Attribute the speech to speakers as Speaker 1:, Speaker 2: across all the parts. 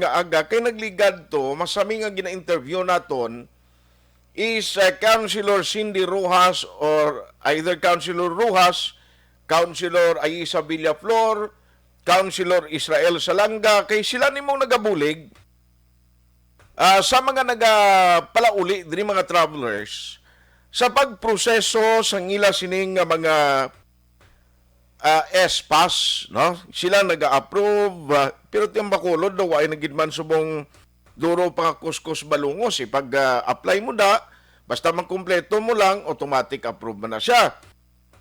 Speaker 1: nga aga kay nagligad to masami nga gina-interview naton is Councilor Cindy Rojas or either Councilor Rojas, Councilor Aisa Villaflor, Councilor Israel Salanga kay sila nimong nagabulig sa mga nagapalauli diri mga travelers sa pagproseso sa ngila sining nga mga S-Pass, no? Sila nag-approve, pero tiyang bakulod daw ay nagidman subong duro pa kuskus balungos. Pag apply mo da, basta magkumpleto mo lang, automatic approve mo na siya.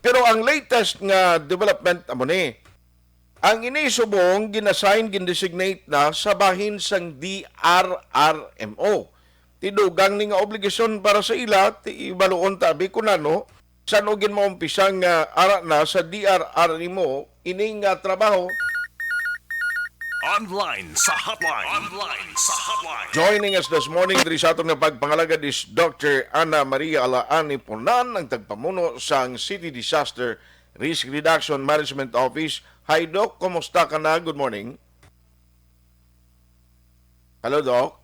Speaker 1: Pero ang latest nga development amo ni, ang inisubong ginassign, gindesignate na sa bahin sang DRRMO. Tidugang ni nga obligasyon para sa ila, ti ibaluon tabi kunano, saan o gin maumpisang ara na sa DRRMO ining trabaho.
Speaker 2: Online sa hotline. Online sa hotline.
Speaker 1: Joining us this morning diri sa atong pagpangalagad is Dr. Ana Maria Alaani Punan, ang tagpamuno sang City Disaster Risk Reduction Management Office. Hi Doc, kumusta ka na? Good morning. Hello Doc.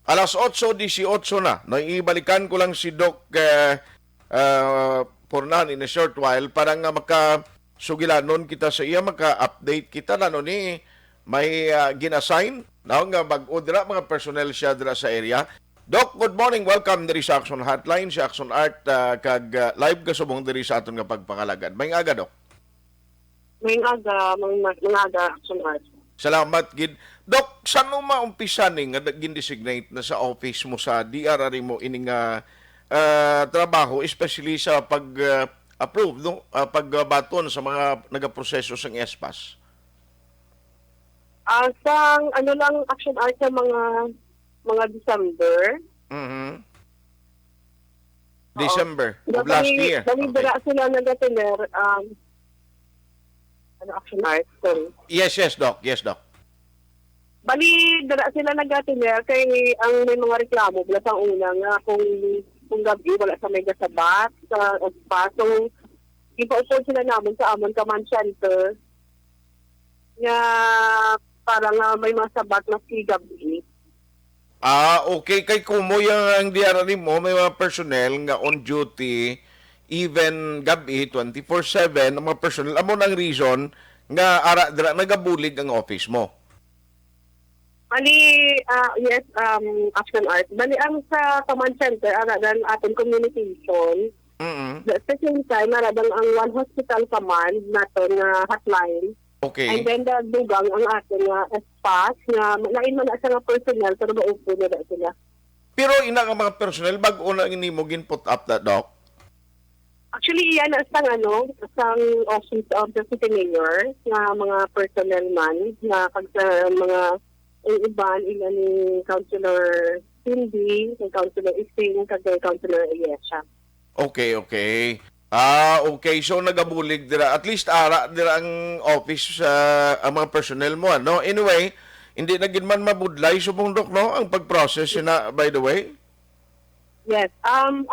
Speaker 1: Alas 8:18 na. Naibalikan ko lang si Doc Punan in a short while para nga makasugilanon kita sa iya, maka-update kita na ni may ginassign na nga mag-udra mga personnel siya dira sa area. Doc, good morning. Welcome diri sa Action Hotline, sa Action Art kag live kasubong diri sa aton nga pagpangalagad. May aga, Doc.
Speaker 3: May aga, Action Art.
Speaker 1: Salamat, Gid. Doc, saan mo maumpisa ni nga gin-designate na sa office mo sa DRR mo ining trabaho, especially sa pag-approve, no? Pagbaton sa mga nagaproseso sa S-Pass?
Speaker 3: Sang lang Action Art sa mga December.
Speaker 1: Mm-hmm. December of last year.
Speaker 3: Dali sila nag-atender, Action Art, sorry.
Speaker 1: Yes, Doc. Yes, Doc.
Speaker 3: Bali, dala sila nag-atender kay ang may mga reklamo mula sa una nga kung gabi wala sa mega sabat sa OSPA. So, ipa-upod sila namin sa Amon Command Center nga parang may mga sabat na si gabi.
Speaker 1: Okay. Kay kumo yung DRR mo, may mga personnel nga on duty, even gabi, 24/7, ang mga personnel. Amo ng reason nga nagabulig ang office mo.
Speaker 3: Bali, yes, Action Art. Bali, ang sa Command Center, aradan ating communication.
Speaker 1: Mm-hmm.
Speaker 3: At the same time, aradan ang One Hospital Command natin na hotline.
Speaker 1: Okay.
Speaker 3: And then, dugang ang ating SPAS na lain man sa mga personnel, pero maupo na sila.
Speaker 1: Pero ina nga mga personnel, bago na ini mo put up that, Doc?
Speaker 3: Actually, iyan sang office of the city mayor na mga personnel man na pag sa mga iban ila ni Councilor Cindy, ni Councilor Ising, kag Councilor Ayesha.
Speaker 1: Okay. Okay. So, nagabulig dira. At least, dira ang office ang mga personnel mo, no? Anyway, hindi na gid man mabudlay subong, Doc, no? Ang pag-process na, by the way.
Speaker 3: Yes.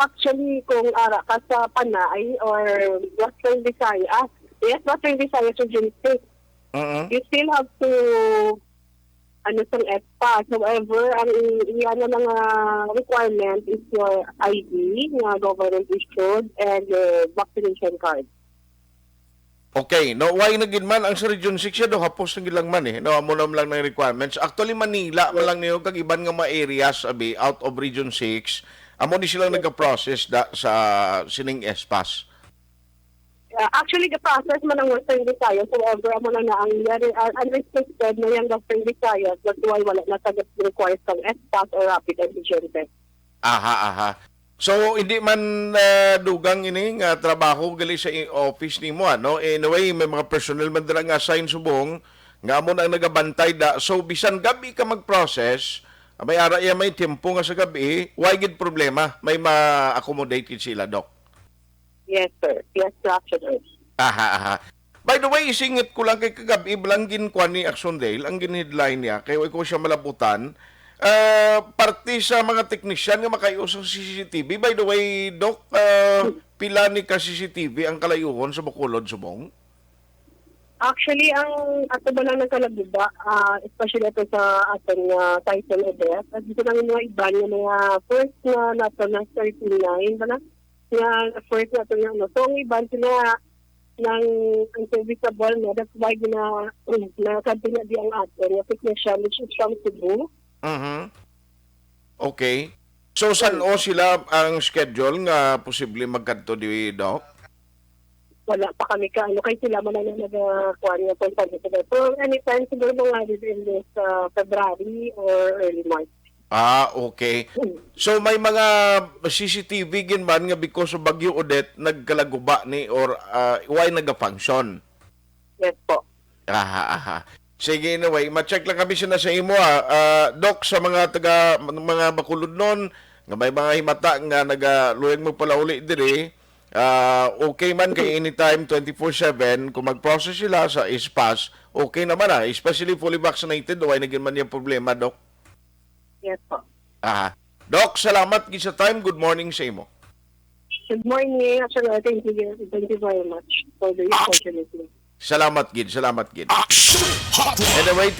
Speaker 3: Actually, kung ara ka sa Panay or Western Visayas, Western Visayas Region 6, you still have to sang ESPA. However, ang iyan na mga requirement is your ID, nga government issued, and your vaccination card.
Speaker 1: Okay. No, why na gid man ang sa Region 6 do hapos na gilang man no amo na lang ng requirements. Actually Manila man lang niyo kag iban nga mga areas out of Region 6. Amo ni sila nagka-process sa sining S-Pass.
Speaker 3: Actually, the process man ng Western Visayas, however, amo na ang unrestricted na yung Western Visayas, that's why wala na requires ng S-Pass or rapid antigen test.
Speaker 1: Aha. So, hindi man dugang ini nga trabaho gali sa office nimo, no? Anyway, may mga personnel man dira nga assign subong nga amo na ang nagabantay da. So, bisan gabi ka mag-process, may ara may tempo nga sa gabi, why gid problema? May ma-accommodate sila, Doc.
Speaker 3: Yes, sir. Yes, actually.
Speaker 1: Aha. By the way, isingit ko lang kay kagabi, lang ginkuan ni Action Dale, ang ginheadline niya, kaya ko siya malabutan, parte sa mga teknisyan nga makayos sa CCTV. By the way, Doc, pila ni ka CCTV ang kalayuhon sa Bacolod, Subong?
Speaker 3: Actually, ang ato ba lang nagkalaguba, especially ito sa atong title of death, at dito lang yung mga iba yung mga first na nato na 39, ba na? Nga first nato yung ano. So, ang iba sila ng unserviceable na, that's why na-kanto na di ang ato, na technician, which is from Cebu.
Speaker 1: Okay. So, saan o sila ang schedule nga posible magkanto di, Doc?
Speaker 3: Wala pa kami ka, kay sila man na nag-kuha niya po sa dito. So, anytime siguro mga within this February or early March.
Speaker 1: Okay. So may mga CCTV gin man nga because of Bagyo Odette nagkalaguba ni or why naga-function?
Speaker 3: Yes po.
Speaker 1: Aha. Sige, anyway, ma-check lang kami siya na sa imo Doc, sa mga mga bakulod nun nga may mga himata nga nagaluyang mo pala uli diri. Okay man kay anytime 24/7 kung mag-process sila sa ISPAS, okay naman especially fully vaccinated, why naging man yung problema, Doc?
Speaker 3: Yes po.
Speaker 1: Doc, salamat gid sa time. Good morning sa imo.
Speaker 3: Good morning. Actually, thank you very much for the opportunity.
Speaker 1: Salamat gid.
Speaker 2: Action Hotline.
Speaker 1: Anyway,